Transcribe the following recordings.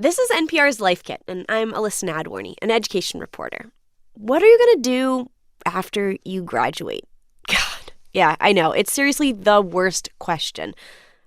This is NPR's Life Kit, and I'm Alyssa Nadworny, an education reporter. What are you going to do after you graduate? God, yeah, I know. It's seriously the worst question.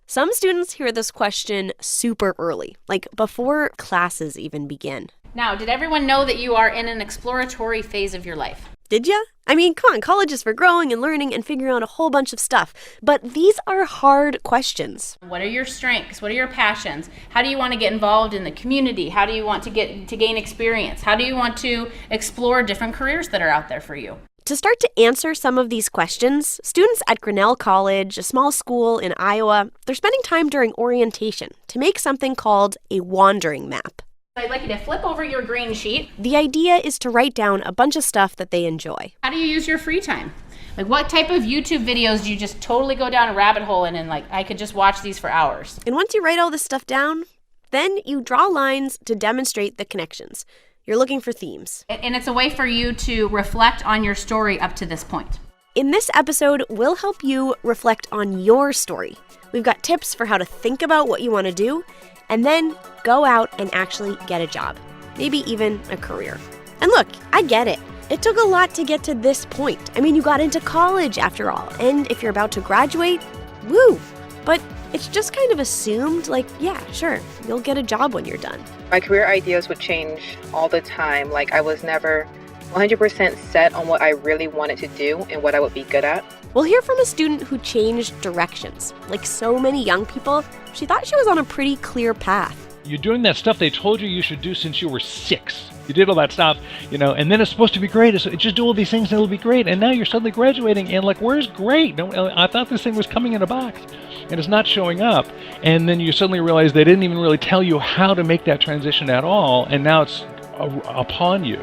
Some students hear this question super early, like before classes even begin. Now, did everyone know that you are in an exploratory phase of your life? Did ya? I mean, come on, college is for growing and learning and figuring out a whole bunch of stuff. But these are hard questions. What are your strengths? What are your passions? How do you want to get involved in the community? How do you want to gain experience? How do you want to explore different careers that are out there for you? To start to answer some of these questions, students at Grinnell College, a small school in Iowa, they're spending time during orientation to make something called a wandering map. I'd like you to flip over your green sheet. The idea is to write down a bunch of stuff that they enjoy. How do you use your free time? Like, what type of YouTube videos do you just totally go down a rabbit hole in and, I could just watch these for hours? And once you write all this stuff down, then you draw lines to demonstrate the connections. You're looking for themes. And it's a way for you to reflect on your story up to this point. In this episode, we'll help you reflect on your story. We've got tips for how to think about what you want to do, and then go out and actually get a job, maybe even a career. And look, I get it. It took a lot to get to this point. I mean, you got into college after all, and if you're about to graduate, woo! But it's just kind of assumed, yeah, sure, you'll get a job when you're done. My career ideas would change all the time. I was never 100% set on what I really wanted to do and what I would be good at. We'll hear from a student who changed directions. Like so many young people, she thought she was on a pretty clear path. You're doing that stuff they told you should do since you were 6. You did all that stuff, and then it's supposed to be great. It's just do all these things and it'll be great. And now you're suddenly graduating and where's great? No, I thought this thing was coming in a box and it's not showing up. And then you suddenly realize they didn't even really tell you how to make that transition at all. And now it's upon you.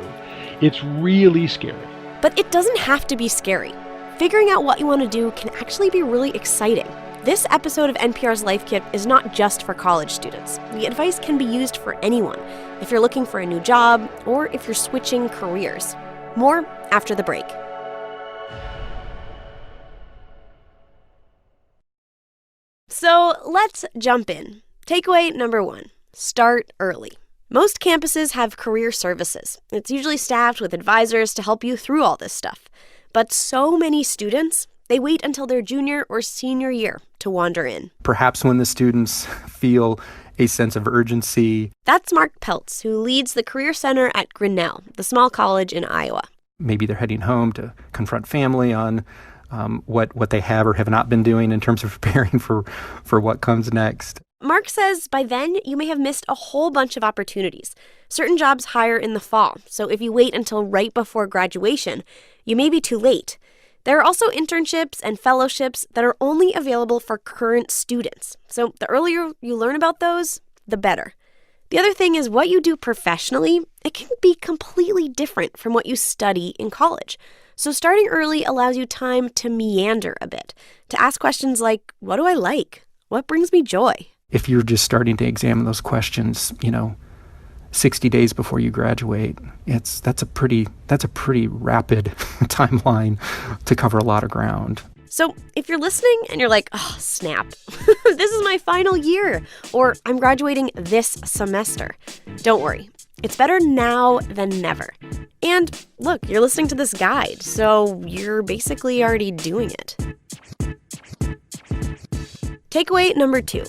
It's really scary. But it doesn't have to be scary. Figuring out what you want to do can actually be really exciting. This episode of NPR's Life Kit is not just for college students. The advice can be used for anyone, if you're looking for a new job or if you're switching careers. More after the break. So let's jump in. Takeaway number 1, start early. Most campuses have career services. It's usually staffed with advisors to help you through all this stuff. But so many students, they wait until their junior or senior year to wander in. Perhaps when the students feel a sense of urgency. That's Mark Peltz, who leads the Career Center at Grinnell, the small college in Iowa. Maybe they're heading home to confront family on what they have or have not been doing in terms of preparing for what comes next. Mark says by then you may have missed a whole bunch of opportunities. Certain jobs hire in the fall, so if you wait until right before graduation, you may be too late. There are also internships and fellowships that are only available for current students. So the earlier you learn about those, the better. The other thing is what you do professionally, it can be completely different from what you study in college. So starting early allows you time to meander a bit, to ask questions like, what do I like? What brings me joy? If you're just starting to examine those questions, 60 days before you graduate, that's a pretty rapid timeline to cover a lot of ground. So if you're listening and you're like, oh, snap, this is my final year, or I'm graduating this semester, don't worry. It's better now than never. And look, you're listening to this guide, so you're basically already doing it. Takeaway number 2,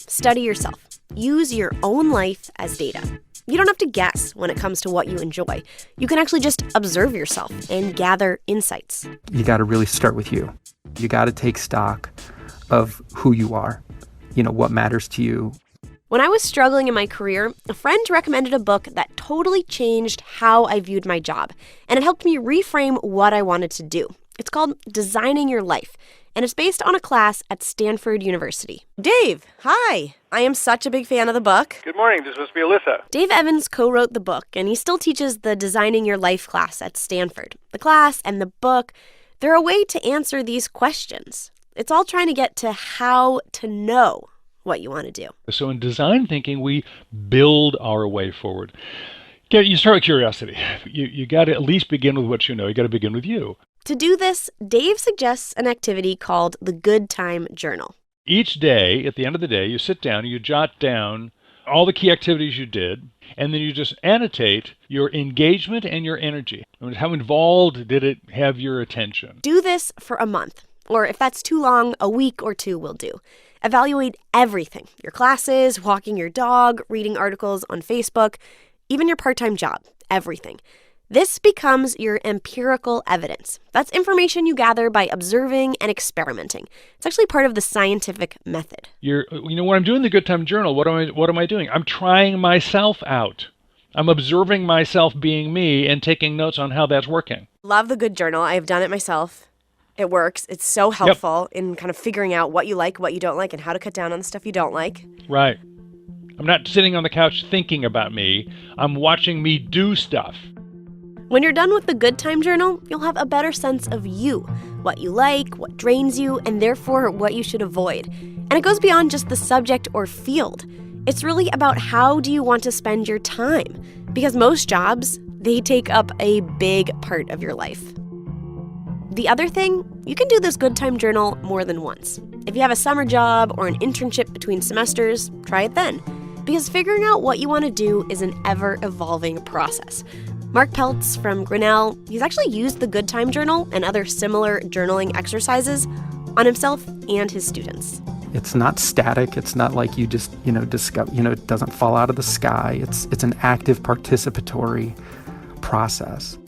study yourself. Use your own life as data. You don't have to guess when it comes to what you enjoy. You can actually just observe yourself and gather insights. You got to really start with you. You got to take stock of who you are, what matters to you. When I was struggling in my career, a friend recommended a book that totally changed how I viewed my job, and it helped me reframe what I wanted to do. It's called Designing Your Life, and it's based on a class at Stanford University. Dave, hi! I am such a big fan of the book. Good morning, this must be Alyssa. Dave Evans co-wrote the book, and he still teaches the Designing Your Life class at Stanford. The class and the book, they're a way to answer these questions. It's all trying to get to how to know what you want to do. So in design thinking, we build our way forward. You start with curiosity. You got to at least begin with what you know. You got to begin with you. To do this, Dave suggests an activity called the Good Time Journal. Each day, at the end of the day, you sit down and you jot down all the key activities you did, and then you just annotate your engagement and your energy. I mean, how involved did it have your attention? Do this for a month, or if that's too long, a week or two will do. Evaluate everything, your classes, walking your dog, reading articles on Facebook, even your part-time job, everything. This becomes your empirical evidence. That's information you gather by observing and experimenting. It's actually part of the scientific method. When I'm doing the Good Time Journal, what am I doing? I'm trying myself out. I'm observing myself being me and taking notes on how that's working. Love the Good Journal. I have done it myself. It works. It's so helpful in kind of figuring out what you like, what you don't like, and how to cut down on the stuff you don't like. Right. I'm not sitting on the couch thinking about me. I'm watching me do stuff. When you're done with the Good Time Journal, you'll have a better sense of you, what you like, what drains you, and therefore what you should avoid. And it goes beyond just the subject or field. It's really about how do you want to spend your time? Because most jobs, they take up a big part of your life. The other thing, you can do this Good Time Journal more than once. If you have a summer job or an internship between semesters, try it then. Because figuring out what you want to do is an ever-evolving process. Mark Peltz from Grinnell, he's actually used the Good Time Journal and other similar journaling exercises on himself and his students. It's not static. It's not like you just, discover, it doesn't fall out of the sky. It's an active participatory process.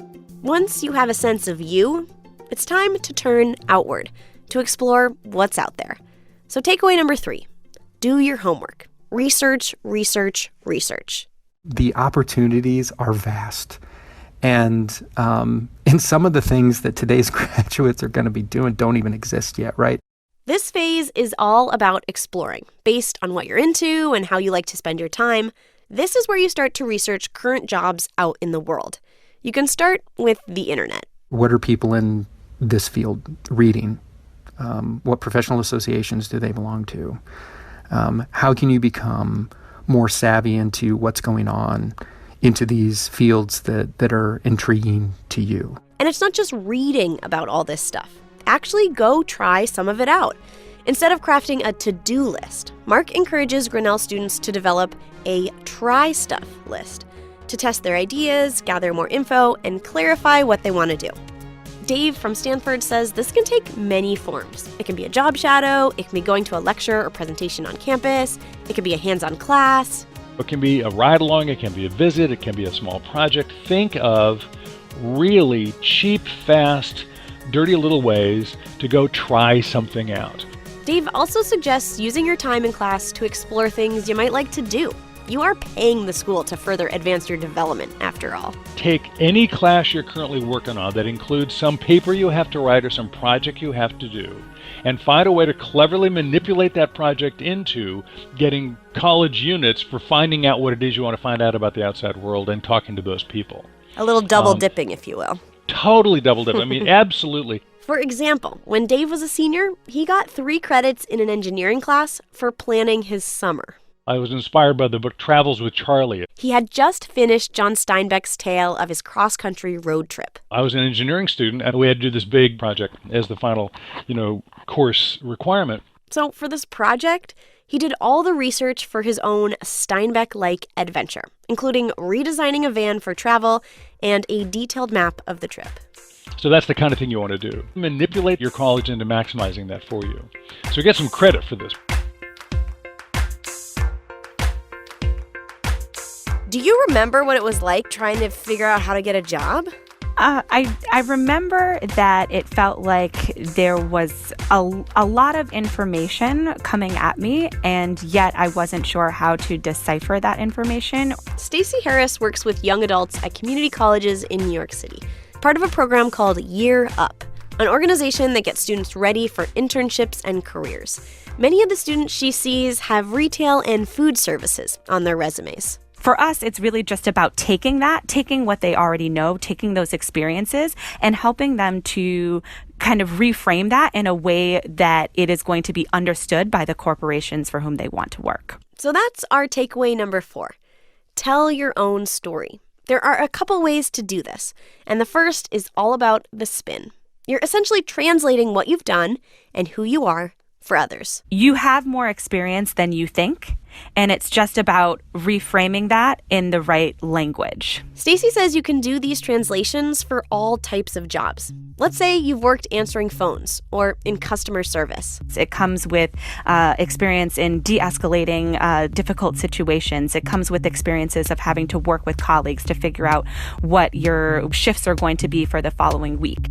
Once you have a sense of you, it's time to turn outward, to explore what's out there. So takeaway number 3, do your homework. Research, research, research. The opportunities are vast. And some of the things that today's graduates are going to be doing don't even exist yet, right? This phase is all about exploring, based on what you're into and how you like to spend your time. This is where you start to research current jobs out in the world. You can start with the internet. What are people in this field reading? What professional associations do they belong to? How can you become more savvy into what's going on into these fields that are intriguing to you? And it's not just reading about all this stuff. Actually go try some of it out. Instead of crafting a to-do list, Mark encourages Grinnell students to develop a try stuff list to test their ideas, gather more info, and clarify what they want to do. Dave from Stanford says this can take many forms. It can be a job shadow, it can be going to a lecture or presentation on campus, it can be a hands-on class. It can be a ride-along, it can be a visit, it can be a small project. Think of really cheap, fast, dirty little ways to go try something out. Dave also suggests using your time in class to explore things you might like to do. You are paying the school to further advance your development, after all. Take any class you're currently working on that includes some paper you have to write or some project you have to do, and find a way to cleverly manipulate that project into getting college units for finding out what it is you want to find out about the outside world and talking to those people. A little double dipping, if you will. Totally double dipping. I mean, absolutely. For example, when Dave was a senior, he got 3 credits in an engineering class for planning his summer. I was inspired by the book Travels with Charlie. He had just finished John Steinbeck's tale of his cross-country road trip. I was an engineering student, and we had to do this big project as the final, course requirement. So for this project, he did all the research for his own Steinbeck-like adventure, including redesigning a van for travel and a detailed map of the trip. So that's the kind of thing you want to do. Manipulate your college into maximizing that for you. So get some credit for this. Do you remember what it was like trying to figure out how to get a job? I remember that it felt like there was a lot of information coming at me, and yet I wasn't sure how to decipher that information. Stacey Harris works with young adults at community colleges in New York City, part of a program called Year Up, an organization that gets students ready for internships and careers. Many of the students she sees have retail and food services on their resumes. For us, it's really just about taking what they already know, taking those experiences, and helping them to kind of reframe that in a way that it is going to be understood by the corporations for whom they want to work. So that's our takeaway number 4. Tell your own story. There are a couple ways to do this, and the first is all about the spin. You're essentially translating what you've done and who you are for others. You have more experience than you think, and it's just about reframing that in the right language. Stacy says you can do these translations for all types of jobs. Let's say you've worked answering phones or in customer service. It comes with experience in de-escalating difficult situations. It comes with experiences of having to work with colleagues to figure out what your shifts are going to be for the following week.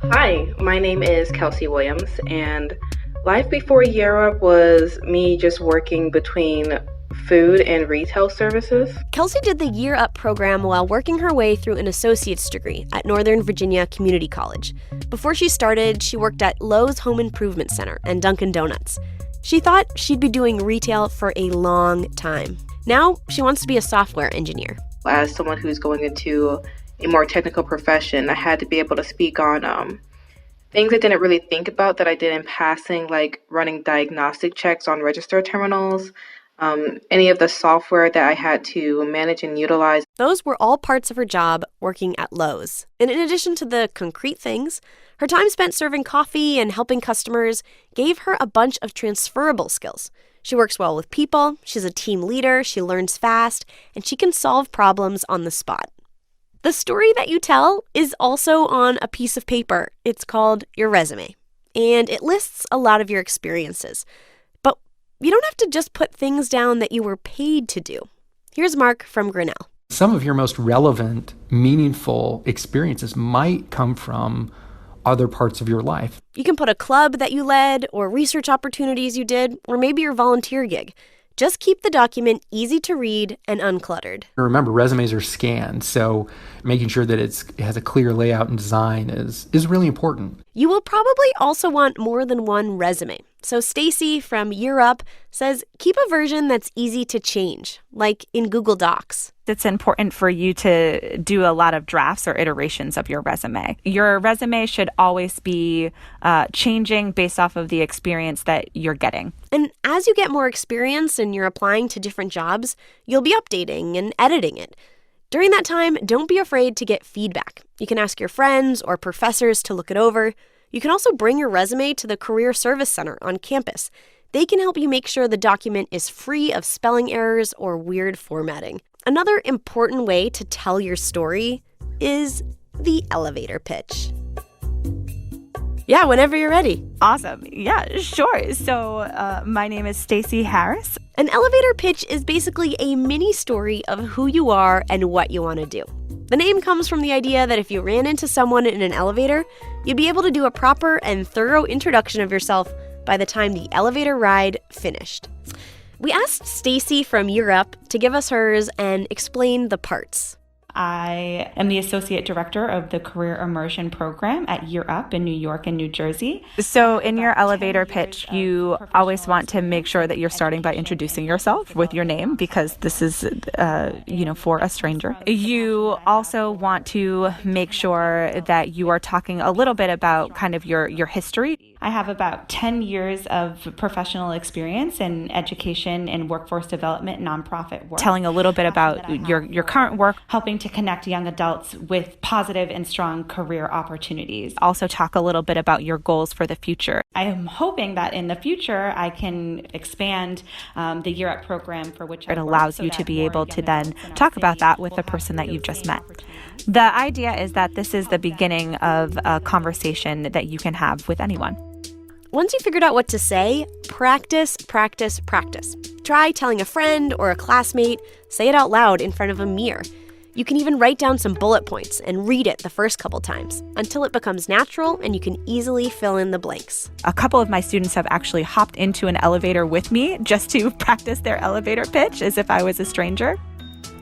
Hi, my name is Kelsey Williams, and life before Europe was me just working between food and retail services. Kelsey did the Year Up program while working her way through an associate's degree at Northern Virginia Community College. Before she started, she worked at Lowe's Home Improvement Center and Dunkin' Donuts. She thought she'd be doing retail for a long time. Now, she wants to be a software engineer. As someone who's going into a more technical profession, I had to be able to speak on things I didn't really think about that I did in passing, like running diagnostic checks on register terminals, any of the software that I had to manage and utilize. Those were all parts of her job working at Lowe's. And in addition to the concrete things, her time spent serving coffee and helping customers gave her a bunch of transferable skills. She works well with people, she's a team leader, she learns fast, and she can solve problems on the spot. The story that you tell is also on a piece of paper. It's called your resume, and it lists a lot of your experiences. But you don't have to just put things down that you were paid to do. Here's Mark from Grinnell. Some of your most relevant, meaningful experiences might come from other parts of your life. You can put a club that you led, or research opportunities you did, or maybe your volunteer gig. Just keep the document easy to read and uncluttered. Remember, resumes are scanned, so making sure that it has a clear layout and design is really important. You will probably also want more than one resume. So Stacy from Year Up says keep a version that's easy to change, like in Google Docs. It's important for you to do a lot of drafts or iterations of your resume. Your resume should always be changing based off of the experience that you're getting. And as you get more experience and you're applying to different jobs, you'll be updating and editing it. During that time, don't be afraid to get feedback. You can ask your friends or professors to look it over. You can also bring your resume to the Career Service Center on campus. They can help you make sure the document is free of spelling errors or weird formatting. Another important way to tell your story is the elevator pitch. Yeah, whenever you're ready. Awesome. Yeah, sure. So my name is Stacy Harris. An elevator pitch is basically a mini story of who you are and what you want to do. The name comes from the idea that if you ran into someone in an elevator, you'd be able to do a proper and thorough introduction of yourself by the time the elevator ride finished. We asked Stacy from Year Up to give us hers and explain the parts. I am the Associate Director of the Career Immersion Program at Year Up in New York and New Jersey. So in your elevator pitch, you always want to make sure that you're starting by introducing yourself with your name, because this is, for a stranger. You also want to make sure that you are talking a little bit about kind of your history. I have about 10 years of professional experience in education and workforce development, nonprofit work. Telling a little bit about your current work, helping to connect young adults with positive and strong career opportunities. Also talk a little bit about your goals for the future. I am hoping that in the future I can expand the Year Up program, for which it allows you to be able to then talk about that with the person that you've just met. The idea is that this is the beginning of a conversation that you can have with anyone. Once you figured out what to say, practice, practice, practice. Try telling a friend or a classmate, say it out loud in front of a mirror. You can even write down some bullet points and read it the first couple times until it becomes natural and you can easily fill in the blanks. A couple of my students have actually hopped into an elevator with me just to practice their elevator pitch as if I was a stranger.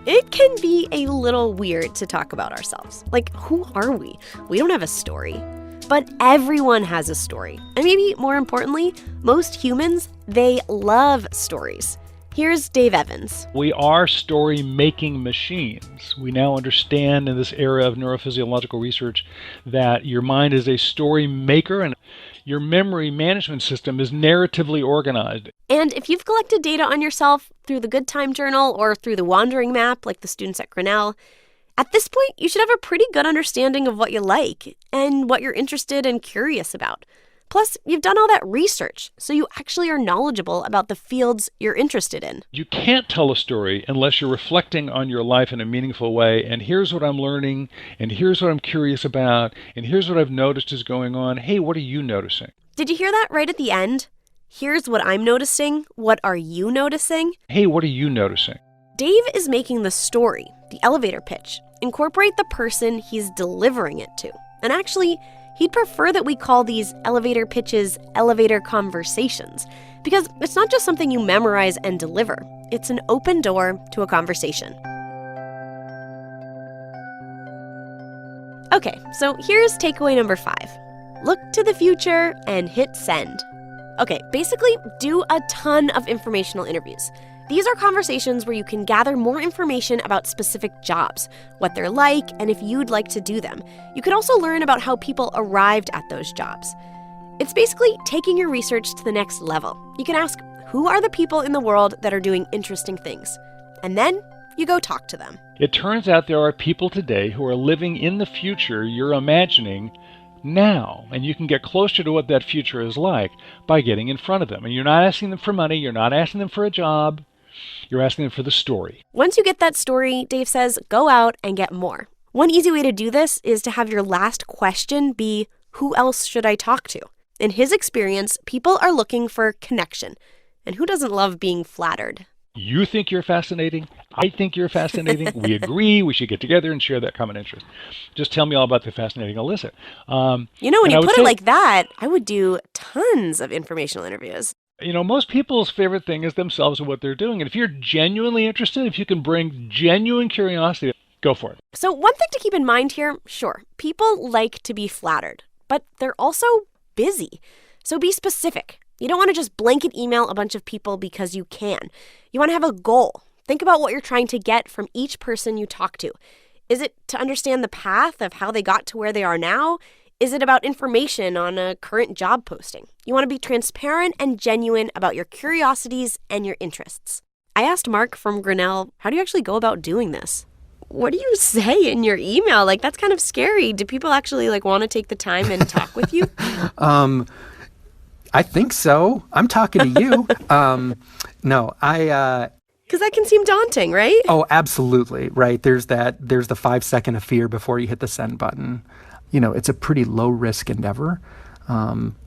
It can be a little weird to talk about ourselves. Like, who are we? We don't have a story. But everyone has a story. And maybe more importantly, most humans, they love stories. Here's Dave Evans. We are story-making machines. We now understand in this era of neurophysiological research that your mind is a story maker and your memory management system is narratively organized. And if you've collected data on yourself through the Good Time Journal or through the Wandering Map, like the students at Grinnell, At this point, you should have a pretty good understanding of what you like and what you're interested and curious about. Plus, you've done all that research, so you actually are knowledgeable about the fields you're interested in. You can't tell a story unless you're reflecting on your life in a meaningful way, and here's what I'm learning, and here's what I'm curious about, and here's what I've noticed is going on. Hey, what are you noticing? Did you hear that right at the end? Here's what I'm noticing. What are you noticing? Hey, what are you noticing? Dave is making the story, the elevator pitch, incorporate the person he's delivering it to. And actually, he'd prefer that we call these elevator pitches elevator conversations, because it's not just something you memorize and deliver. It's an open door to a conversation. Okay, so here's takeaway number 5. Look to the future and hit send. Okay, basically, do a ton of informational interviews. These are conversations where you can gather more information about specific jobs, what they're like, and if you'd like to do them. You can also learn about how people arrived at those jobs. It's basically taking your research to the next level. You can ask, who are the people in the world that are doing interesting things? And then you go talk to them. It turns out there are people today who are living in the future you're imagining now, and you can get closer to what that future is like by getting in front of them. And you're not asking them for money, you're not asking them for a job, you're asking them for the story. Once you get that story, Dave says, go out and get more. One easy way to do this is to have your last question be, who else should I talk to? In his experience, people are looking for connection. And who doesn't love being flattered? You think you're fascinating. I think you're fascinating. We agree. We should get together and share that common interest. Just tell me all about the fascinating Alyssa. When you put it like that, I would do tons of informational interviews. Most people's favorite thing is themselves and what they're doing. And if you're genuinely interested, if you can bring genuine curiosity, go for it. So one thing to keep in mind here, sure, people like to be flattered, but they're also busy. So be specific. You don't want to just blanket email a bunch of people because you can. You want to have a goal. Think about what you're trying to get from each person you talk to. Is it to understand the path of how they got to where they are now? Is it about information on a current job posting? You want to be transparent and genuine about your curiosities and your interests. I asked Mark from Grinnell, how do you actually go about doing this? What do you say in your email? That's kind of scary. Do people actually want to take the time and talk with you? I think so. I'm talking to you. Because that can seem daunting, right? Oh, absolutely. Right. There's the 5-second of fear before you hit the send button. It's a pretty low risk endeavor.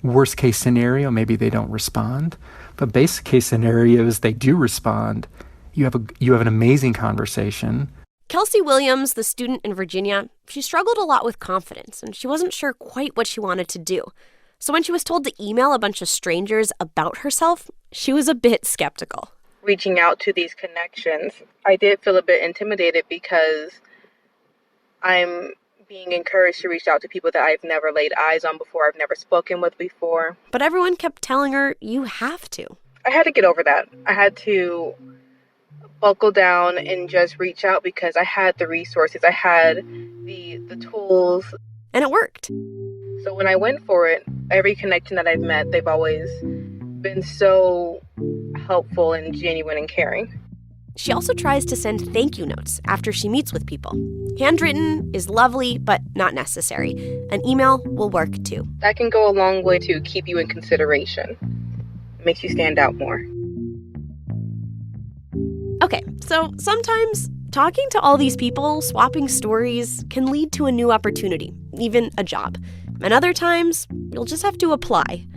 Worst case scenario, maybe they don't respond. But basic case scenario is they do respond. You have an amazing conversation. Kelsey Williams, the student in Virginia, she struggled a lot with confidence, and she wasn't sure quite what she wanted to do. So when she was told to email a bunch of strangers about herself, she was a bit skeptical. Reaching out to these connections, I did feel a bit intimidated because I'm being encouraged to reach out to people that I've never laid eyes on before, I've never spoken with before. But everyone kept telling her, you have to. I had to get over that. I had to buckle down and just reach out because I had the resources, I had the tools. And it worked. So when I went for it, every connection that I've met, they've always been so helpful and genuine and caring. She also tries to send thank you notes after she meets with people. Handwritten is lovely, but not necessary. An email will work too. That can go a long way to keep you in consideration. It makes you stand out more. Okay, so sometimes talking to all these people, swapping stories, can lead to a new opportunity, even a job. And other times, you'll just have to apply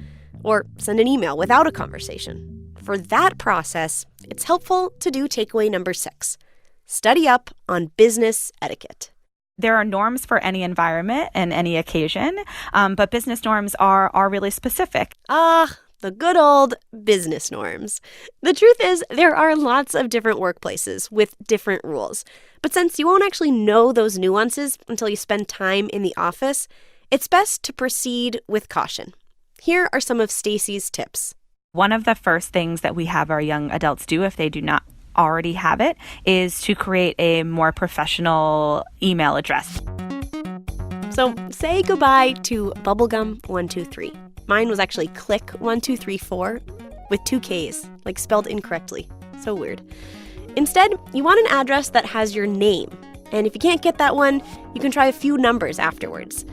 or send an email without a conversation. For that process, it's helpful to do takeaway number 6. Study up on business etiquette. There are norms for any environment and any occasion, but business norms are really specific. The good old business norms. The truth is, there are lots of different workplaces with different rules. But since you won't actually know those nuances until you spend time in the office, it's best to proceed with caution. Here are some of Stacy's tips. One of the first things that we have our young adults do, if they do not already have it, is to create a more professional email address. So say goodbye to bubblegum123. Mine was actually click1234 with 2 Ks, spelled incorrectly. So weird. Instead, you want an address that has your name, And if you can't get that one, you can try a few numbers afterwards.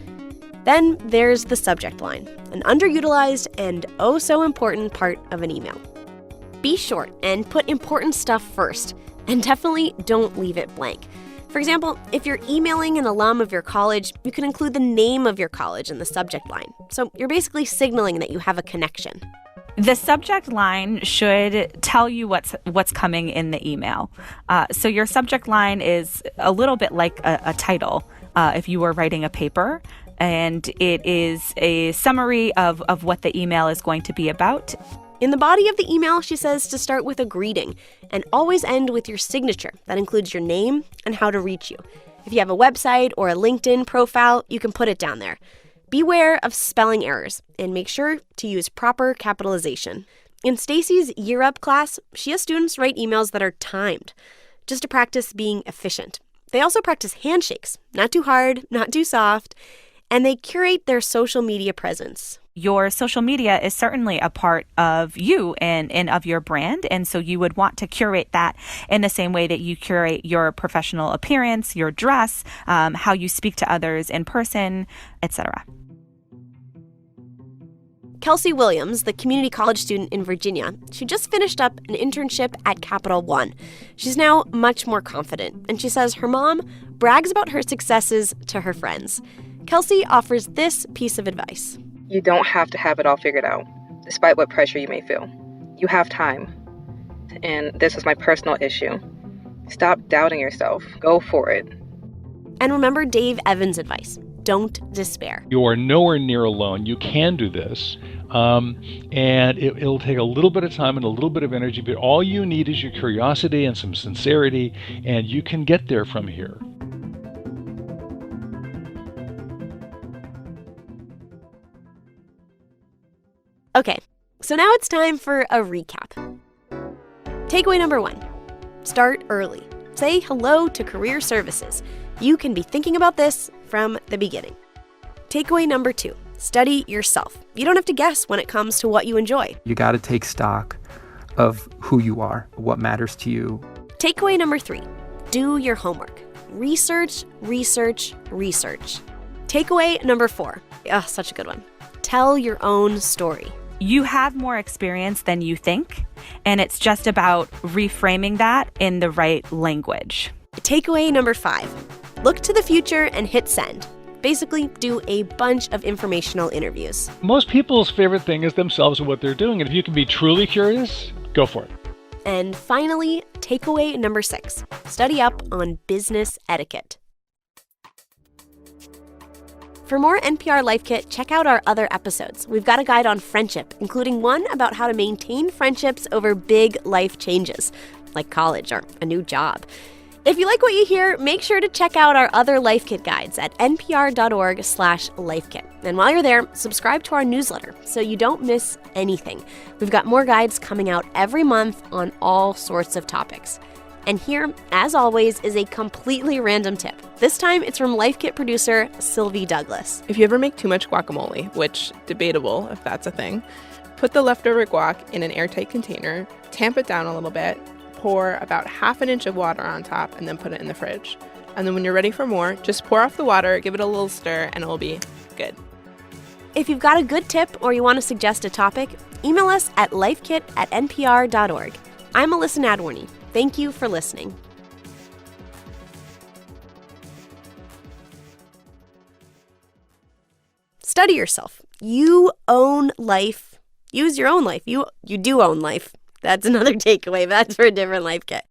Then there's the subject line, an underutilized and oh so important part of an email. Be short and put important stuff first, and definitely don't leave it blank. For example, if you're emailing an alum of your college, you can include the name of your college in the subject line. So you're basically signaling that you have a connection. The subject line should tell you what's coming in the email. So your subject line is a little bit like a title if you were writing a paper, and it is a summary of what the email is going to be about. In the body of the email, she says to start with a greeting and always end with your signature. That includes your name and how to reach you. If you have a website or a LinkedIn profile, you can put it down there. Beware of spelling errors and make sure to use proper capitalization. In Stacy's Year Up class, she has students write emails that are timed, just to practice being efficient. They also practice handshakes, not too hard, not too soft, and they curate their social media presence. Your social media is certainly a part of you and of your brand. And so you would want to curate that in the same way that you curate your professional appearance, your dress, how you speak to others in person, etc. Kelsey Williams, the community college student in Virginia, she just finished up an internship at Capital One. She's now much more confident, and she says her mom brags about her successes to her friends. Kelsey offers this piece of advice. You don't have to have it all figured out, despite what pressure you may feel. You have time. And this is my personal issue. Stop doubting yourself. Go for it. And remember Dave Evans' advice. Don't despair. You are nowhere near alone. You can do this. And it'll take a little bit of time and a little bit of energy, but all you need is your curiosity and some sincerity, and you can get there from here. Okay, so now it's time for a recap. Takeaway number 1, start early. Say hello to career services. You can be thinking about this from the beginning. Takeaway number 2, study yourself. You don't have to guess when it comes to what you enjoy. You got to take stock of who you are, what matters to you. Takeaway number 3, do your homework. Research, research, research. Takeaway number 4, such a good one. Tell your own story. You have more experience than you think, and it's just about reframing that in the right language. Takeaway number 5, look to the future and hit send. Basically, do a bunch of informational interviews. Most people's favorite thing is themselves and what they're doing, and if you can be truly curious, go for it. And finally, takeaway number 6, study up on business etiquette. For more NPR Life Kit, check out our other episodes. We've got a guide on friendship, including one about how to maintain friendships over big life changes, like college or a new job. If you like what you hear, make sure to check out our other Life Kit guides at npr.org/lifekit. And while you're there, subscribe to our newsletter so you don't miss anything. We've got more guides coming out every month on all sorts of topics. And here, as always, is a completely random tip. This time, it's from Life Kit producer Sylvie Douglas. If you ever make too much guacamole, which, debatable if that's a thing, put the leftover guac in an airtight container, tamp it down a little bit, pour about ½ an inch of water on top, and then put it in the fridge. And then when you're ready for more, just pour off the water, give it a little stir, and it will be good. If you've got a good tip or you want to suggest a topic, email us at lifekit@npr.org. I'm Alyssa Nadworny. Thank you for listening. Study yourself. You own life. Use your own life. You do own life. That's another takeaway. That's for a different Life Kit.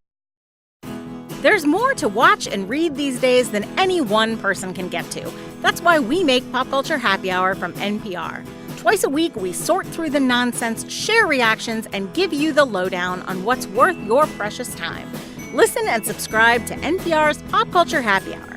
There's more to watch and read these days than any one person can get to. That's why we make Pop Culture Happy Hour from NPR. Twice a week, we sort through the nonsense, share reactions, and give you the lowdown on what's worth your precious time. Listen and subscribe to NPR's Pop Culture Happy Hour.